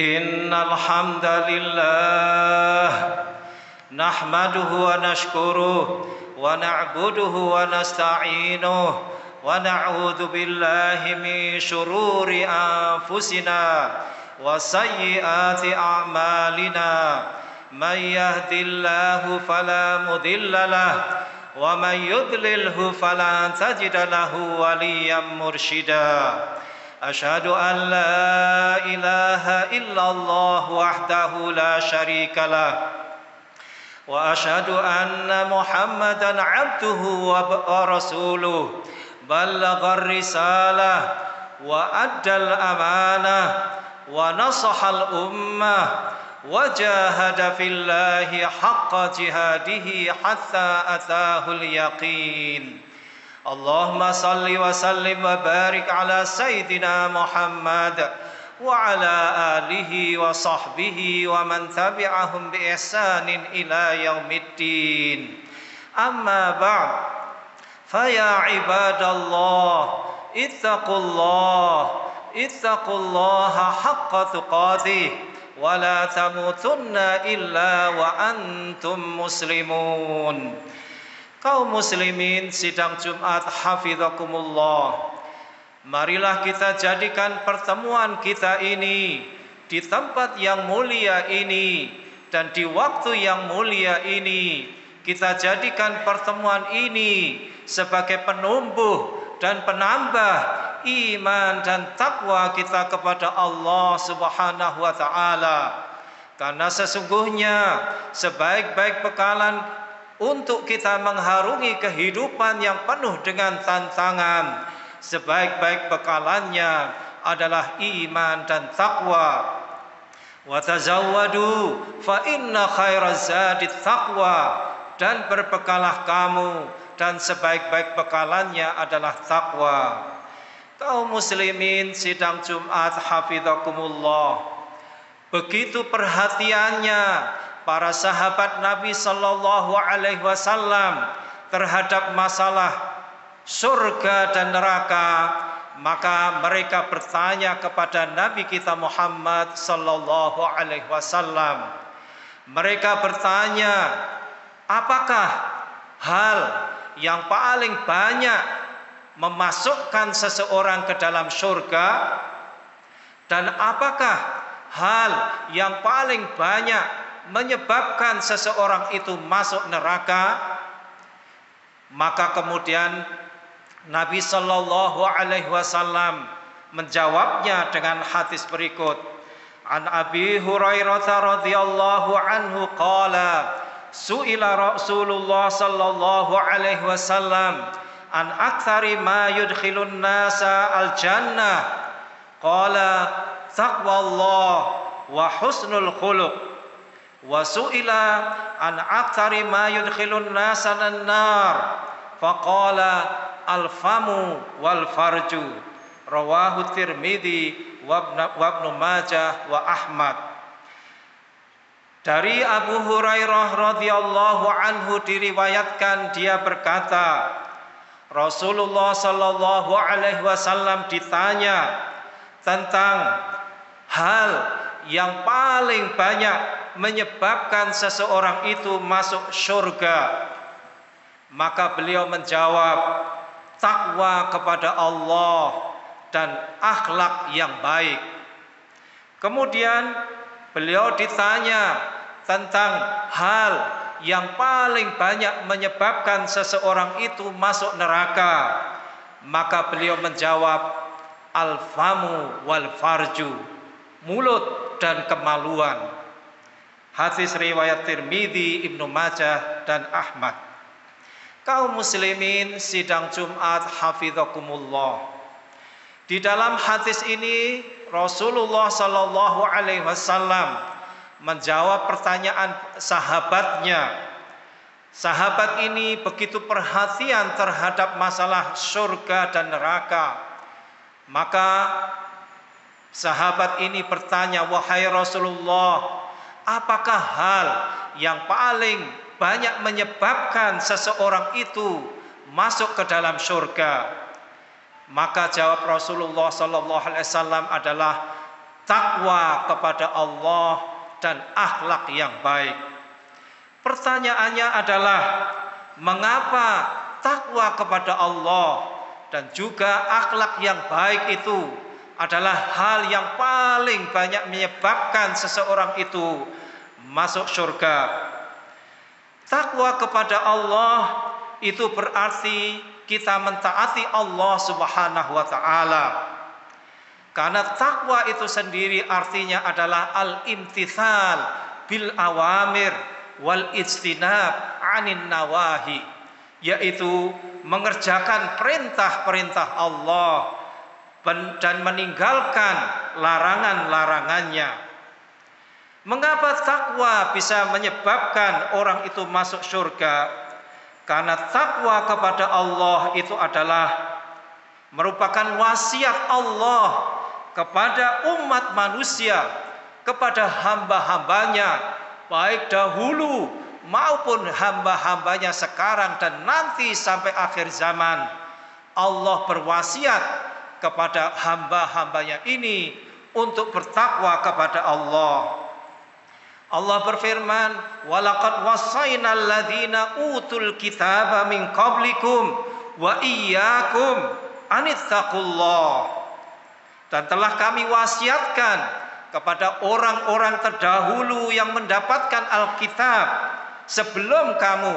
إن الحمد لله نحمده ونشكره ونعبده ونستعينه ونعوذ بالله من شرور أنفسنا وسيئات أعمالنا من يهد الله فلا مضل له ومن يضلله فلا تجد له وليا مرشدا أشهد أن لا إله إلا الله وحده لا شريك له وأشهد أن محمدا عبده ورسوله بلغ الرسالة وأدى الأمانة ونصح الأمة وجاهد في الله حق جهاده حتى أتاه اليقين اللهم صل وسلم وبارك على سيدنا محمد وعلى آله وصحبه ومن تبعهم بإحسان إلى يوم الدين أما بعد فيا عباد الله اتقوا الله حق تقاته ولا تموتن إلا وأنتم مسلمون. Kaum muslimin sidang Jumat hafizakumullah, marilah kita jadikan pertemuan kita ini di tempat yang mulia ini dan di waktu yang mulia ini, kita jadikan pertemuan ini sebagai penumbuh dan penambah iman dan takwa kita kepada Allah Subhanahu wa taala. Karena sesungguhnya sebaik-baik bekalan untuk kita mengharungi kehidupan yang penuh dengan tantangan, sebaik-baik bekalannya adalah iman dan takwa. Wa tazawwadu fa inna khairaz zadit taqwa, dan berbekalah kamu dan sebaik-baik bekalannya adalah takwa. Kaum muslimin sidang Jumat hafizakumullah, begitu perhatiannya para sahabat Nabi sallallahu alaihi wasallam terhadap masalah surga dan neraka, maka mereka bertanya kepada Nabi kita Muhammad sallallahu alaihi wasallam. Mereka bertanya, apakah hal yang paling banyak memasukkan seseorang ke dalam surga, dan apakah hal yang paling banyak menyebabkan seseorang itu masuk neraka? Maka kemudian Nabi sallallahu alaihi wasallam menjawabnya dengan hadis berikut. An Abi Hurairah radhiyallahu anhu qala su'ila Rasulullah sallallahu alaihi wasallam an aktsari ma yudkhilun nasa al jannah qala taqwallah wa husnul khuluq. Wa su'ila an aktsari ma yudkhilun nasa an-nar faqala al-famu wal farju. Rawahu Tirmidzi wa Ibnu Majah wa Ahmad. Dari Abu Hurairah radhiyallahu anhu diriwayatkan, dia berkata, Rasulullah sallallahu alaihi wasallam ditanya tentang hal yang paling banyak menyebabkan seseorang itu masuk surga. Maka beliau menjawab, takwa kepada Allah dan akhlak yang baik. Kemudian beliau ditanya tentang hal yang paling banyak menyebabkan seseorang itu masuk neraka. Maka beliau menjawab, al-famu wal farju, mulut dan kemaluan. Hadis riwayat Tirmidzi, Ibnu Majah dan Ahmad. Kaum muslimin sidang Jumat hafizakumullah, di dalam hadis ini Rasulullah sallallahu alaihi wasallam menjawab pertanyaan sahabatnya. Sahabat ini begitu perhatian terhadap masalah surga dan neraka. Maka sahabat ini bertanya, wahai Rasulullah, apakah hal yang paling banyak menyebabkan seseorang itu masuk ke dalam surga? Maka jawab Rasulullah sallallahu alaihi wasallam adalah takwa kepada Allah dan akhlak yang baik. Pertanyaannya adalah, mengapa takwa kepada Allah dan juga akhlak yang baik itu adalah hal yang paling banyak menyebabkan seseorang itu masuk surga? Takwa kepada Allah itu berarti kita mentaati Allah Subhanahu wa taala. Karena takwa itu sendiri artinya adalah al-imtithal bil awamir wal ijtinab 'anin nawahi, yaitu mengerjakan perintah-perintah Allah dan meninggalkan larangan-larangannya. Mengapa takwa bisa menyebabkan orang itu masuk surga? Karena takwa kepada Allah itu adalah merupakan wasiat Allah kepada umat manusia, kepada hamba-hambanya, baik dahulu maupun hamba-hambanya sekarang dan nanti sampai akhir zaman. Allah berwasiat kepada hamba-hambanya ini untuk bertakwa kepada Allah. Allah berfirman, "Walaqad wassaynal ladzina utul kitaba min qablikum wa iyyakum anittaqullah." Dan telah kami wasiatkan kepada orang-orang terdahulu yang mendapatkan Alkitab sebelum kamu,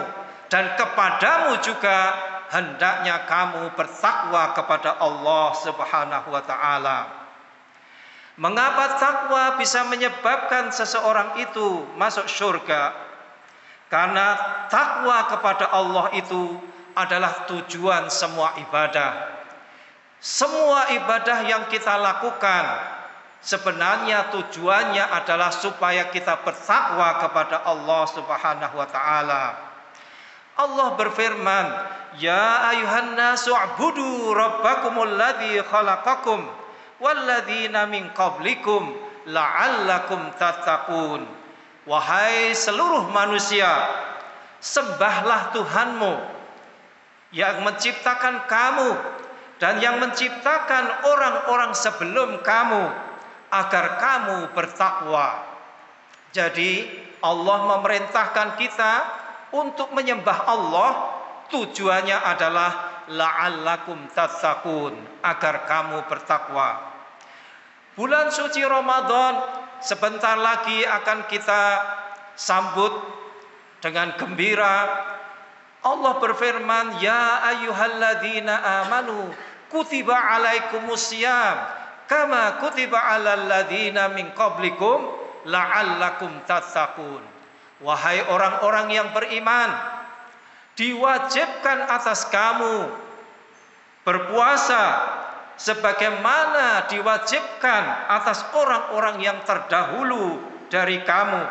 dan kepadamu juga hendaknya kamu bertakwa kepada Allah Subhanahu wa taala. Mengapa takwa bisa menyebabkan seseorang itu masuk surga? Karena takwa kepada Allah itu adalah tujuan semua ibadah. Semua ibadah yang kita lakukan sebenarnya tujuannya adalah supaya kita bertakwa kepada Allah Subhanahu wa taala. Allah berfirman, "Ya ayuhan nasu u'budu rabbakumul ladzi khalaqakum walladzina min qablikum la'allakum tattaqun." Wahai seluruh manusia, sembahlah Tuhanmu yang menciptakan kamu dan yang menciptakan orang-orang sebelum kamu agar kamu bertakwa. Jadi Allah memerintahkan kita untuk menyembah Allah, tujuannya adalah la'allakum tattaqun, agar kamu bertakwa. Bulan suci Ramadan sebentar lagi akan kita sambut dengan gembira. Allah berfirman, "Ya ayyuhalladzina amanu kutiba alaikumusiyam kama kutiba alal ladzina min qablikum la'allakum tattaqun." Wahai orang-orang yang beriman, diwajibkan atas kamu berpuasa sebagaimana diwajibkan atas orang-orang yang terdahulu dari kamu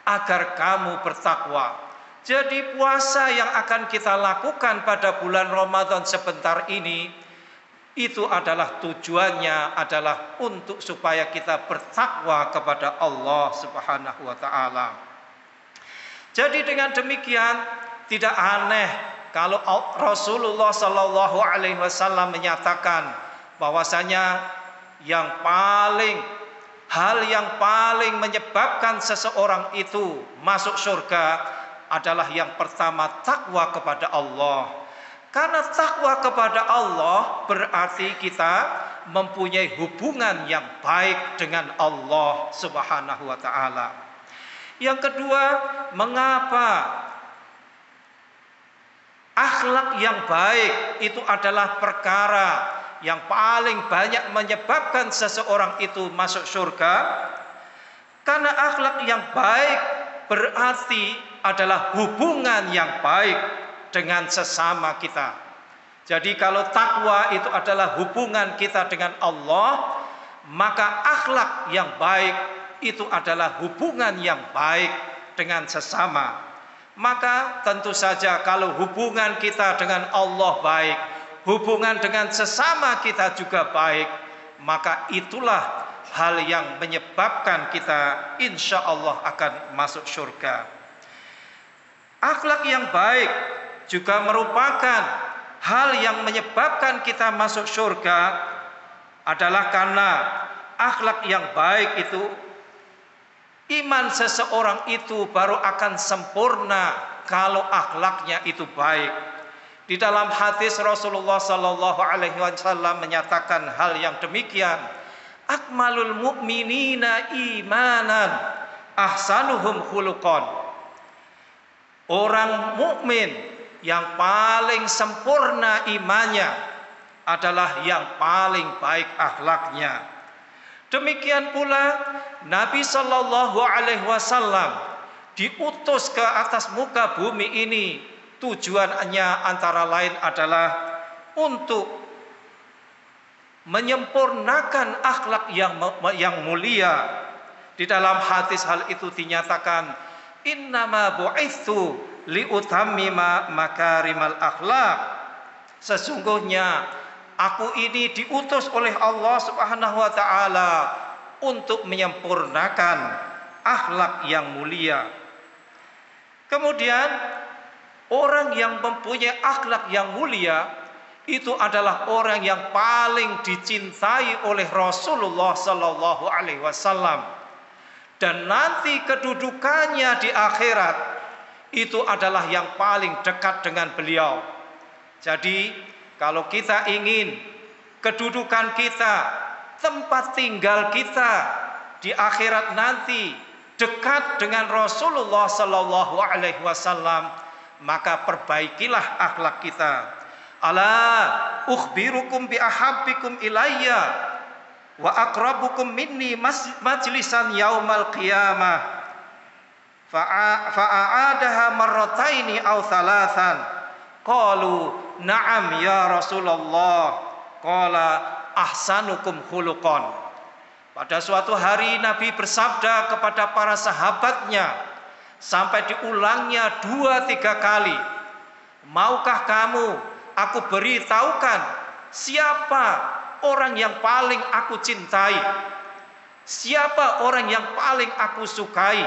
agar kamu bertakwa. Jadi puasa yang akan kita lakukan pada bulan Ramadan sebentar ini itu adalah tujuannya adalah untuk supaya kita bertakwa kepada Allah Subhanahu wa taala. Jadi dengan demikian tidak aneh kalau Rasulullah Shallallahu Alaihi Wasallam menyatakan bahwasanya hal yang paling menyebabkan seseorang itu masuk surga adalah yang pertama takwa kepada Allah. Karena takwa kepada Allah berarti kita mempunyai hubungan yang baik dengan Allah Subhanahu wa taala. Yang kedua, mengapa akhlak yang baik itu adalah perkara yang paling banyak menyebabkan seseorang itu masuk surga? Karena akhlak yang baik berarti adalah hubungan yang baik dengan sesama kita. Jadi kalau takwa itu adalah hubungan kita dengan Allah, maka akhlak yang baik itu adalah hubungan yang baik dengan sesama. Maka tentu saja kalau hubungan kita dengan Allah baik, hubungan dengan sesama kita juga baik, maka itulah hal yang menyebabkan kita insya Allah akan masuk surga. Akhlak yang baik juga merupakan hal yang menyebabkan kita masuk surga adalah karena akhlak yang baik itu, iman seseorang itu baru akan sempurna kalau akhlaknya itu baik. Di dalam hadis Rasulullah sallallahu alaihi wasallam menyatakan hal yang demikian. Akmalul mu'minina imanan ahsanuhum khuluqan. Orang mukmin yang paling sempurna imannya adalah yang paling baik akhlaknya. Demikian pula Nabi sallallahu alaihi wasallam diutus ke atas muka bumi ini, tujuannya antara lain adalah untuk menyempurnakan akhlak yang mulia. Di dalam hadis hal itu dinyatakan, innama bu'itsu liutammima makarimal akhlak. Sesungguhnya aku ini diutus oleh Allah Subhanahu wa taala untuk menyempurnakan akhlak yang mulia. Kemudian orang yang mempunyai akhlak yang mulia itu adalah orang yang paling dicintai oleh Rasulullah sallallahu alaihi wasallam, dan nanti kedudukannya di akhirat itu adalah yang paling dekat dengan beliau. Jadi kalau kita ingin kedudukan kita, tempat tinggal kita di akhirat nanti dekat dengan Rasulullah sallallahu alaihi wasallam, maka perbaikilah akhlak kita. Ala ukhbirukum bi ahabbikum ilayya wa aqrabukum minni majlisan yaumal qiyamah fa'aadaha marrataini aw thalathan. Qalu na'am ya Rasulullah. Qala ahsanukum khuluqan. Pada suatu hari Nabi bersabda kepada para sahabatnya sampai diulangnya 2-3 kali, maukah kamu aku beritahukan siapa orang yang paling aku cintai, siapa orang yang paling aku sukai,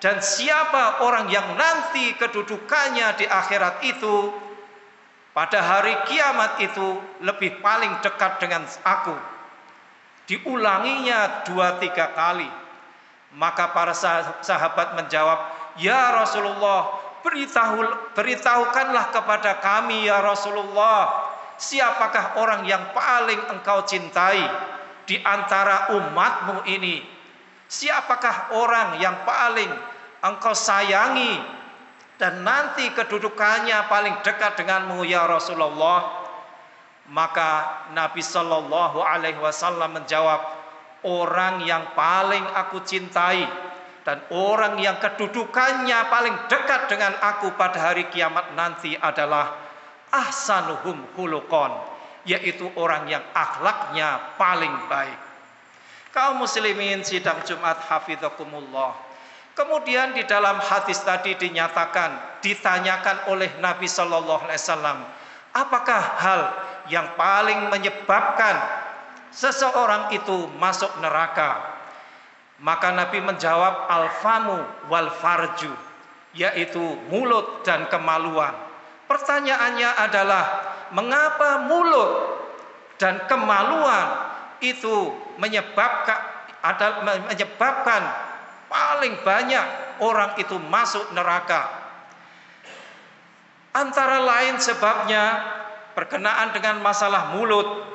dan siapa orang yang nanti kedudukannya di akhirat itu pada hari kiamat itu lebih paling dekat dengan aku. Diulanginya 2-3 kali. Maka para sahabat menjawab, ya Rasulullah, beritahukanlah kepada kami ya Rasulullah, siapakah orang yang paling engkau cintai di antara umatmu ini? Siapakah orang yang paling engkau sayangi dan nanti kedudukannya paling dekat denganmu ya Rasulullah? Maka Nabi sallallahu alaihi wasallam menjawab, orang yang paling aku cintai dan orang yang kedudukannya paling dekat dengan aku pada hari kiamat nanti adalah ahsanuhum khuluqan, yaitu orang yang akhlaknya paling baik. Kaum muslimin sidang Jumat hafizakumullah. Kemudian di dalam hadis tadi ditanyakan oleh Nabi sallallahu alaihi wasallam, apakah hal yang paling menyebabkan seseorang itu masuk neraka? Maka Nabi menjawab, al-famu wal farju, yaitu mulut dan kemaluan. Pertanyaannya adalah, mengapa mulut dan kemaluan itu menyebabkan paling banyak orang itu masuk neraka? Antara lain sebabnya berkenaan dengan masalah mulut.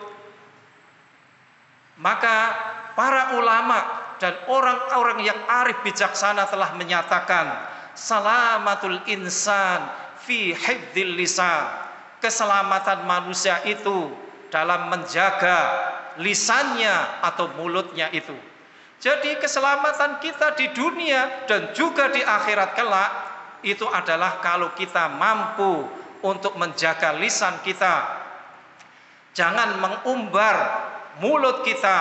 Maka para ulama dan orang-orang yang arif bijaksana telah menyatakan, salamatul insan fi hifdzil lisan. Keselamatan manusia itu dalam menjaga lisannya atau mulutnya itu. Jadi keselamatan kita di dunia dan juga di akhirat kelak itu adalah kalau kita mampu untuk menjaga lisan kita. Jangan mengumbar mulut kita,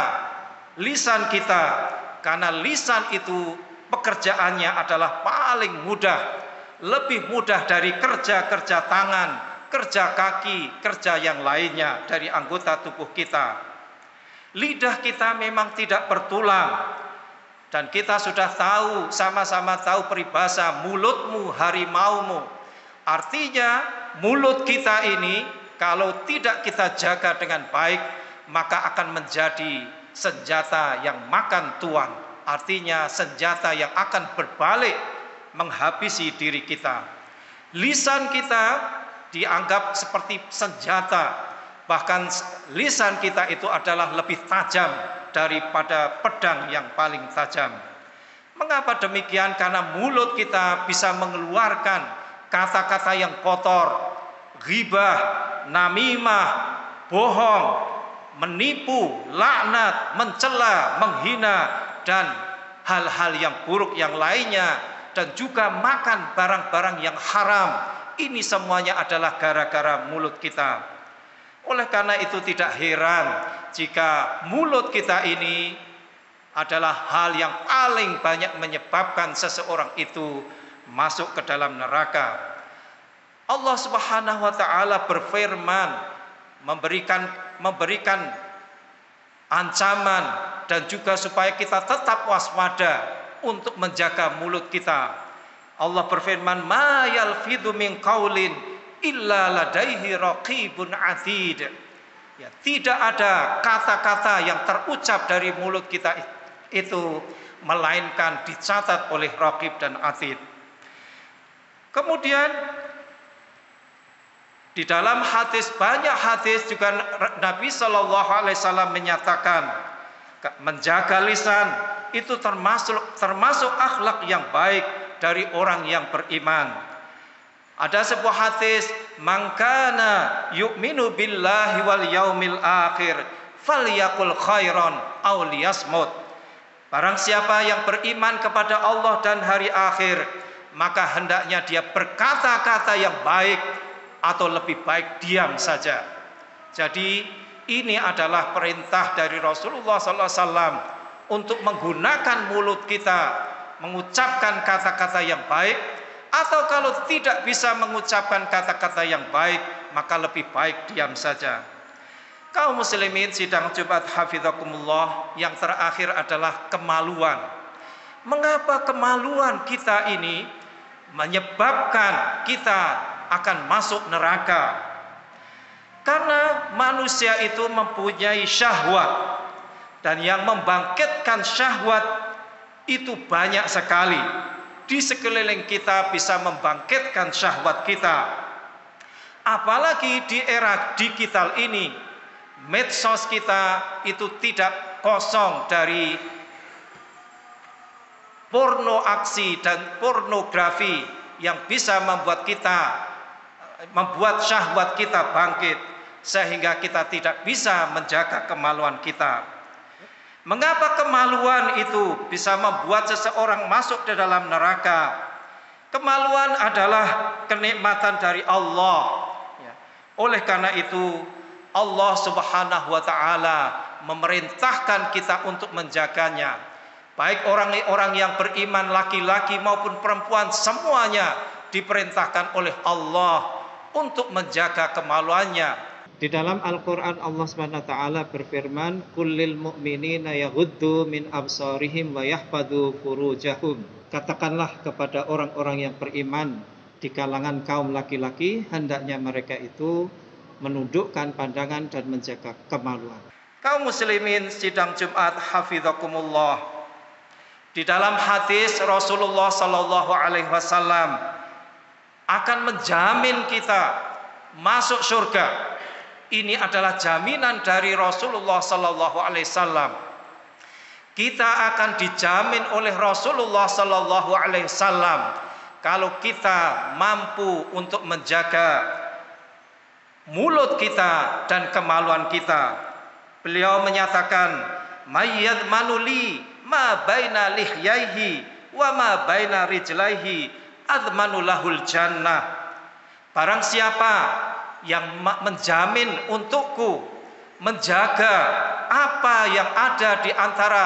lisan kita, karena lisan itu pekerjaannya adalah paling mudah, lebih mudah dari kerja-kerja tangan, kerja kaki, kerja yang lainnya dari anggota tubuh kita. Lidah kita memang tidak bertulang, dan kita sudah tahu, sama-sama tahu peribahasa mulutmu harimaumu. Artinya mulut kita ini kalau tidak kita jaga dengan baik, maka akan menjadi senjata yang makan tuan. Artinya senjata yang akan berbalik menghabisi diri kita. Lisan kita dianggap seperti senjata. Bahkan lisan kita itu adalah lebih tajam daripada pedang yang paling tajam. Mengapa demikian? Karena mulut kita bisa mengeluarkan kata-kata yang kotor, ghibah, namimah, bohong, menipu, laknat, mencela, menghina, dan hal-hal yang buruk yang lainnya, dan juga makan barang-barang yang haram. Ini semuanya adalah gara-gara mulut kita. Oleh karena itu tidak heran jika mulut kita ini adalah hal yang paling banyak menyebabkan seseorang itu masuk ke dalam neraka. Allah Subhanahu wa taala berfirman memberikan ancaman dan juga supaya kita tetap waspada untuk menjaga mulut kita. Allah berfirman, "Ma yalfidhu min qaulin illa ladaihi raqibun atid." Ya, tidak ada kata-kata yang terucap dari mulut kita itu melainkan dicatat oleh raqib dan atid. Kemudian di dalam hadis, banyak hadis juga Nabi Shallallahu Alaihi Wasallam menyatakan menjaga lisan itu termasuk akhlak yang baik dari orang yang beriman. Ada sebuah hadis, "Man kana yu'minu billahi wal yaumil akhir falyaqul khairan aw liyasmut." Barang siapa yang beriman kepada Allah dan hari akhir, maka hendaknya dia berkata-kata yang baik atau lebih baik diam saja. Jadi ini adalah perintah dari Rasulullah SAW untuk menggunakan mulut kita, mengucapkan kata-kata yang baik, atau kalau tidak bisa mengucapkan kata-kata yang baik, maka lebih baik diam saja. Kaum muslimin sidang Jumat hafizakumullah, yang terakhir adalah kemaluan. Mengapa kemaluan kita ini menyebabkan kita akan masuk neraka? Karena manusia itu mempunyai syahwat, dan yang membangkitkan syahwat itu banyak sekali. Di sekeliling kita bisa membangkitkan syahwat kita. Apalagi di era digital ini, medsos kita itu tidak kosong dari porno aksi dan pornografi yang bisa membuat syahwat kita bangkit, sehingga kita tidak bisa menjaga kemaluan kita. Mengapa kemaluan itu bisa membuat seseorang masuk ke dalam neraka? Kemaluan adalah kenikmatan dari Allah. Oleh karena itu Allah Subhanahu wa taala memerintahkan kita untuk menjaganya. Baik orang-orang yang beriman laki-laki maupun perempuan, semuanya diperintahkan oleh Allah untuk menjaga kemaluannya. Di dalam Al-Qur'an Allah Subhanahu wa taala berfirman, "Kullil mu'minina yaghuddu min absarihim wa yahfadzu furujahum." Katakanlah kepada orang-orang yang beriman di kalangan kaum laki-laki, hendaknya mereka itu menundukkan pandangan dan menjaga kemaluan. Kaum muslimin sidang Jumat hafizakumullah, di dalam hadis Rasulullah sallallahu alaihi wasallam akan menjamin kita masuk surga. Ini adalah jaminan dari Rasulullah sallallahu alaihi wasallam. Kita akan dijamin oleh Rasulullah sallallahu alaihi wasallam kalau kita mampu untuk menjaga mulut kita dan kemaluan kita. Beliau menyatakan, "Mayyad manuli ma baina lihyaihi wa ma baina rijlaihi admanu lahul jannah." Barang siapa yang menjamin untukku menjaga apa yang ada di antara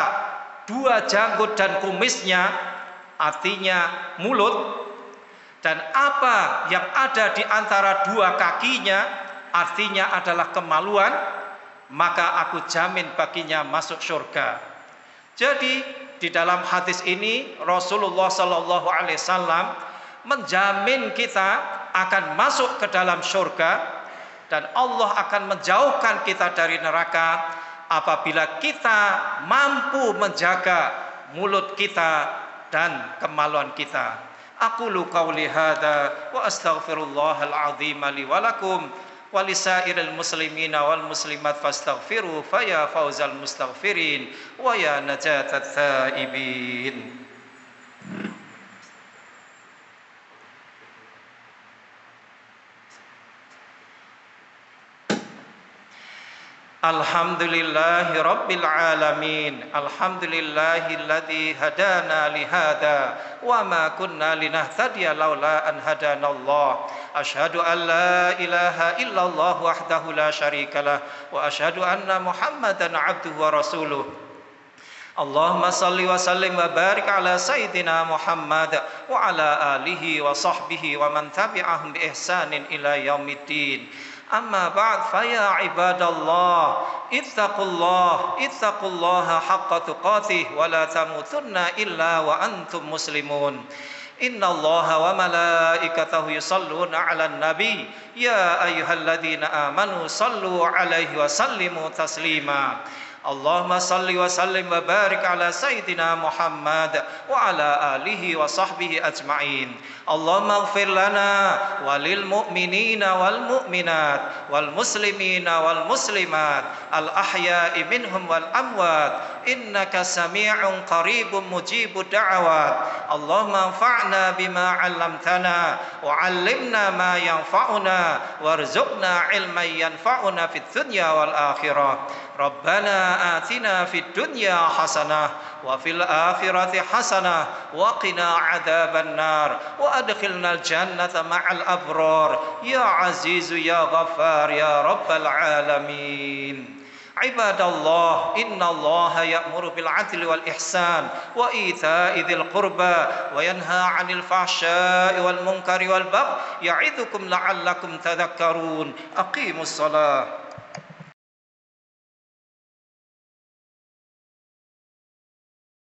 dua janggut dan kumisnya, artinya mulut, dan apa yang ada di antara dua kakinya, artinya adalah kemaluan, maka aku jamin baginya masuk surga. Jadi di dalam hadis ini Rasulullah Sallallahu Alaihi Wasallam menjamin kita akan masuk ke dalam surga dan Allah akan menjauhkan kita dari neraka apabila kita mampu menjaga mulut kita dan kemaluan kita. Aqulu qawli hadza wa astaghfirullahal azim li wa lakum wa lisairil muslimina wal muslimat fastaghfiru fa ya fauzal mustaghfirin wa ya najatat thaibin. Alhamdulillahi rabbil alamin. Alhamdulillahilladzi hadana li hadza wa ma kunna linahtadiya laula an hadanallah. Asyhadu an la ilaha illallah wahdahu la syarikalah wa asyhadu anna Muhammadan abduhu wa rasuluh. Allahumma salli wa sallim wa barik ala sayyidina Muhammad wa ala alihi wa sahbihi wa man tabi'ahum bi ihsanin ila yaumiddin. Amma ba'd fa ya ibadallah ittaqullaha haqqa tuqatih wa la tamutunna illa wa antum muslimun. Innallaha wa malaikatahu yusalluna 'alan nabi ya ayyuhalladzina amanu sallu 'alaihi wa sallimu taslima. Allahumma salli wa sallim wa barik ala sayyidina Muhammad wa ala alihi wa sahbihi ajma'in. Allahumma ighfir lana walil mu'minina wal mu'minat wal muslimina wal muslimat al ahya'i minhum wal amwat innaka sami'un qaribun mujibud da'awat. Allahumma anfa'na bima 'allamtana wa 'allimna ma yanfa'una warzuqna 'ilman yanfa'una fid dunya wal akhirah. Rabbana atina fid dunya hasanah wa fil akhirati hasanah wa qina adzaban nar wa adkhilnal jannata ma'al abrar ya azizu ya ghaffar ya rabbal alamin. Ibadallah, innallaha ya'muru bil 'adli wal ihsan wa ita'i dzil qurba wa yanha 'anil fahsya'i wal munkari wal baghi ya'idzukum la'allakum tadhakkarun. Aqimus shalah.